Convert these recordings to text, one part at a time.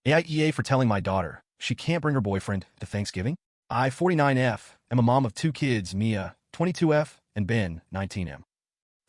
AITA for telling my daughter she can't bring her boyfriend to Thanksgiving. I, 49F, am a mom of two kids, Mia, 22F, and Ben, 19M.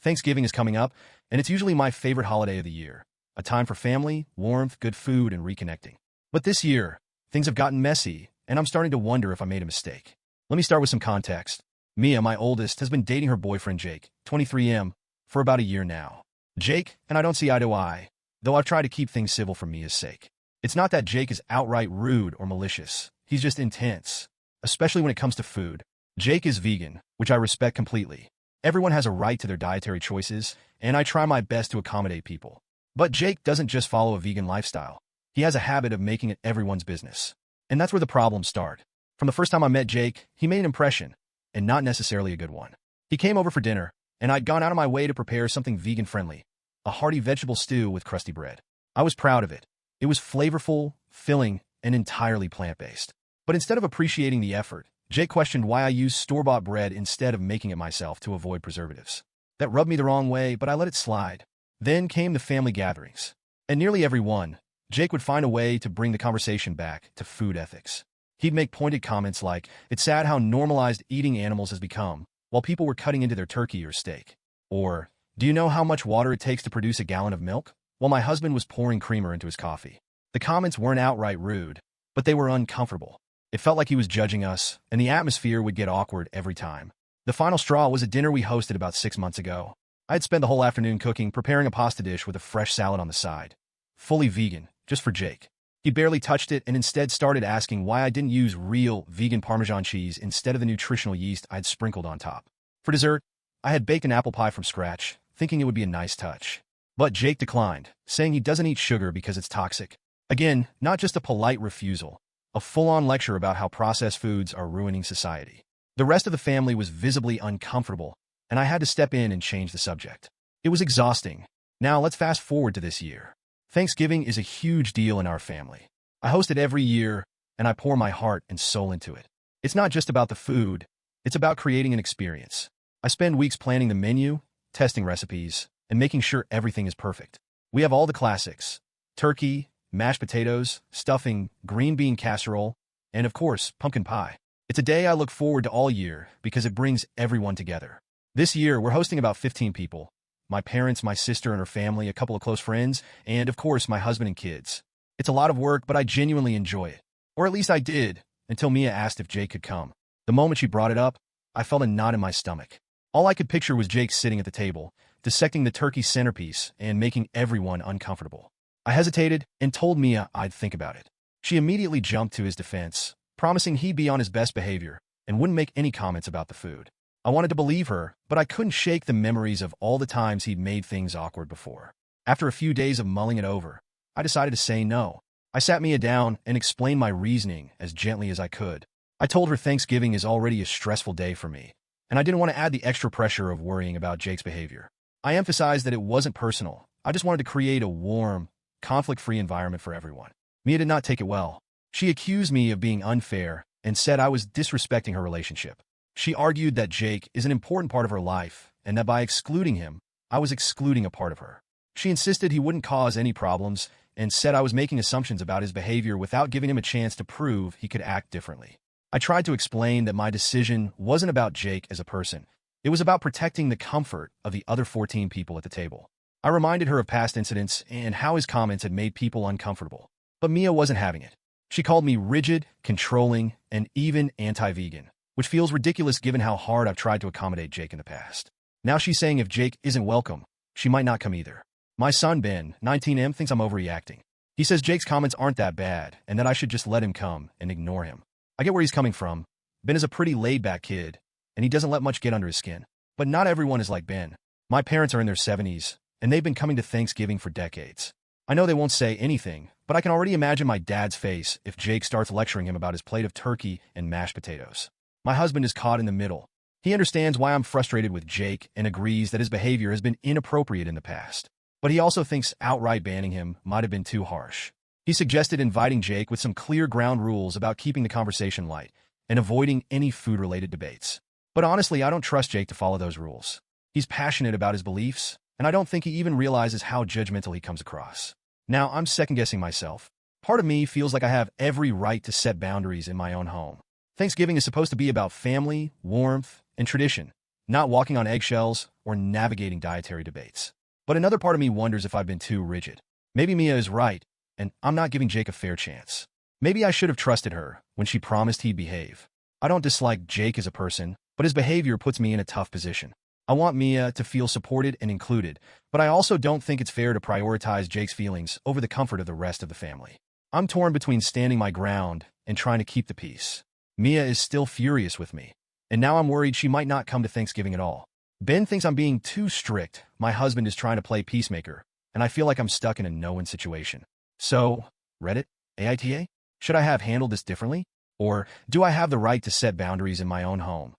Thanksgiving is coming up, and it's usually my favorite holiday of the year, a time for family, warmth, good food, and reconnecting. But this year, things have gotten messy, and I'm starting to wonder if I made a mistake. Let me start with some context. Mia, my oldest, has been dating her boyfriend Jake, 23M, for about a year now. Jake and I don't see eye to eye, though I've tried to keep things civil for Mia's sake. It's not that Jake is outright rude or malicious. He's just intense, especially when it comes to food. Jake is vegan, which I respect completely. Everyone has a right to their dietary choices, and I try my best to accommodate people. But Jake doesn't just follow a vegan lifestyle. He has a habit of making it everyone's business. And that's where the problems start. From the first time I met Jake, he made an impression, and not necessarily a good one. He came over for dinner, and I'd gone out of my way to prepare something vegan-friendly, a hearty vegetable stew with crusty bread. I was proud of it. It was flavorful, filling, and entirely plant-based. But instead of appreciating the effort, Jake questioned why I used store-bought bread instead of making it myself to avoid preservatives. That rubbed me the wrong way, but I let it slide. Then came the family gatherings. And nearly every one, Jake would find a way to bring the conversation back to food ethics. He'd make pointed comments like, "It's sad how normalized eating animals has become, while people were cutting into their turkey or steak." Or, "Do you know how much water it takes to produce a gallon of milk?" While my husband was pouring creamer into his coffee. The comments weren't outright rude, but they were uncomfortable. It felt like he was judging us, and the atmosphere would get awkward every time. The final straw was a dinner we hosted about 6 months ago. I had spent the whole afternoon cooking, preparing a pasta dish with a fresh salad on the side. Fully vegan, just for Jake. He barely touched it and instead started asking why I didn't use real vegan Parmesan cheese instead of the nutritional yeast I'd sprinkled on top. For dessert, I had baked an apple pie from scratch, thinking it would be a nice touch. But Jake declined, saying he doesn't eat sugar because it's toxic. Again, not just a polite refusal, a full-on lecture about how processed foods are ruining society. The rest of the family was visibly uncomfortable, and I had to step in and change the subject. It was exhausting. Now let's fast forward to this year. Thanksgiving is a huge deal in our family. I host it every year, and I pour my heart and soul into it. It's not just about the food, it's about creating an experience. I spend weeks planning the menu, testing recipes, and making sure everything is perfect. We have all the classics: turkey, mashed potatoes, stuffing, green bean casserole, and of course, pumpkin pie. It's a day I look forward to all year because it brings everyone together. This year, we're hosting about 15 people. My parents, my sister and her family, a couple of close friends, and of course, my husband and kids. It's a lot of work, but I genuinely enjoy it. Or at least I did, until Mia asked if Jake could come. The moment she brought it up, I felt a knot in my stomach. All I could picture was Jake sitting at the table, dissecting the turkey's centerpiece and making everyone uncomfortable. I hesitated and told Mia I'd think about it. She immediately jumped to his defense, promising he'd be on his best behavior and wouldn't make any comments about the food. I wanted to believe her, but I couldn't shake the memories of all the times he'd made things awkward before. After a few days of mulling it over, I decided to say no. I sat Mia down and explained my reasoning as gently as I could. I told her Thanksgiving is already a stressful day for me, and I didn't want to add the extra pressure of worrying about Jake's behavior. I emphasized that it wasn't personal. I just wanted to create a warm, conflict-free environment for everyone. Mia did not take it well. She accused me of being unfair and said I was disrespecting her relationship. She argued that Jake is an important part of her life and that by excluding him, I was excluding a part of her. She insisted he wouldn't cause any problems and said I was making assumptions about his behavior without giving him a chance to prove he could act differently. I tried to explain that my decision wasn't about Jake as a person. It was about protecting the comfort of the other 14 people at the table. I reminded her of past incidents and how his comments had made people uncomfortable. But Mia wasn't having it. She called me rigid, controlling, and even anti-vegan, which feels ridiculous given how hard I've tried to accommodate Jake in the past. Now she's saying if Jake isn't welcome, she might not come either. My son Ben, 19M, thinks I'm overreacting. He says Jake's comments aren't that bad and that I should just let him come and ignore him. I get where he's coming from. Ben is a pretty laid-back kid, and he doesn't let much get under his skin. But not everyone is like Ben. My parents are in their 70s, and they've been coming to Thanksgiving for decades. I know they won't say anything, but I can already imagine my dad's face if Jake starts lecturing him about his plate of turkey and mashed potatoes. My husband is caught in the middle. He understands why I'm frustrated with Jake and agrees that his behavior has been inappropriate in the past. But he also thinks outright banning him might have been too harsh. He suggested inviting Jake with some clear ground rules about keeping the conversation light and avoiding any food-related debates. But honestly, I don't trust Jake to follow those rules. He's passionate about his beliefs, and I don't think he even realizes how judgmental he comes across. Now, I'm second-guessing myself. part of me feels like I have every right to set boundaries in my own home. Thanksgiving is supposed to be about family, warmth, and tradition, not walking on eggshells or navigating dietary debates. But another part of me wonders if I've been too rigid. Maybe Mia is right, and I'm not giving Jake a fair chance. Maybe I should have trusted her when she promised he'd behave. I don't dislike Jake as a person, but his behavior puts me in a tough position. I want Mia to feel supported and included, but I also don't think it's fair to prioritize Jake's feelings over the comfort of the rest of the family. I'm torn between standing my ground and trying to keep the peace. Mia is still furious with me, and now I'm worried she might not come to Thanksgiving at all. Ben thinks I'm being too strict. My husband is trying to play peacemaker, and I feel like I'm stuck in a no-win situation. So, Reddit, AITA, should I have handled this differently? Or do I have the right to set boundaries in my own home,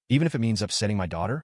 even if it means upsetting my daughter?